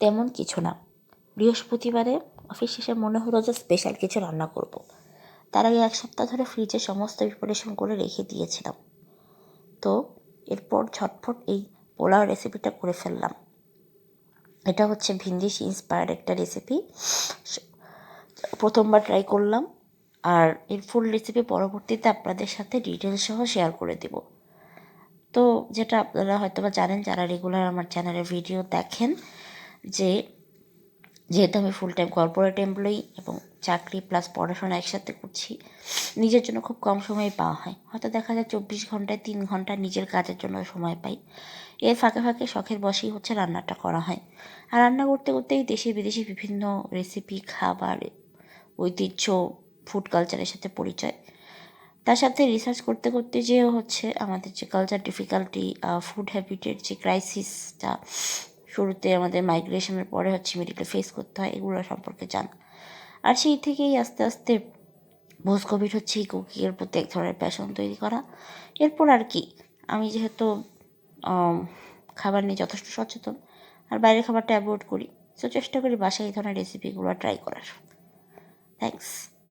তেমন কিছু না। বৃহস্পতিবারে অফিস শেষে মনে হলো যে স্পেশাল কিছু রান্না করব। তার আগে 1 সপ্তাহ ধরে ফ্রিজে সমস্ত প্রিপারেশন করে রেখে দিয়েছিলাম। তো এরপর ঝটফট এই পোলাও রেসিপিটা করে ফেললাম। এটা হচ্ছে ভিনদেশি ইন্সপায়ার্ড একটা রেসিপি, প্রথমবার ট্রাই করলাম। আর এর ফুল রেসিপি পরবর্তীতে আপনাদের সাথে ডিটেলস সহ শেয়ার করে দেব। তো যেটা আপনারা হয়তো বা জানেন, যারা রেগুলার আমার চ্যানেলে ভিডিও দেখেন, যেহেতু আমি ফুল টাইম কর্পোরেট এমপ্লয়ি এবং চাকরি প্লাস পড়াশোনা একসাথে করছি, নিজের জন্য খুব কম সময় পাওয়া হয়। হয়তো দেখা যায় 24 ঘন্টায় 3 ঘন্টা নিজের কাজের জন্য সময় পাই। এর ফাঁকে ফাঁকে শখের বসেই হচ্ছে রান্নাটা করা হয়। আর রান্না করতে করতেই দেশি বিদেশি বিভিন্ন রেসিপি, খাবার, ঐতিহ্য, ফুড কালচারের সাথে পরিচয়। তার সাথে রিসার্চ করতে করতে যে হচ্ছে আমাদের যে কালচার ডিফিকাল্টি, ফুড হ্যাবিটের যে ক্রাইসিসটা শুরুতে আমাদের মাইগ্রেশনের পরে হচ্ছে মেডিকেল ফেস করতে হয়, এগুলো সম্পর্কে জানা। আর সেই থেকেই আস্তে আস্তে পোস্ট কোভিড হচ্ছে এই কুকিংয়ের প্রতি এক ধরনের প্যাশন তৈরি করা। এরপর আর কি, আমি যেহেতু খাবার নিয়ে যথেষ্ট সচেতন আর বাইরের খাবারটা অ্যাভয়েড করি, তো চেষ্টা করি বাসায় এই ধরনের রেসিপিগুলো ট্রাই করার। থ্যাংকস।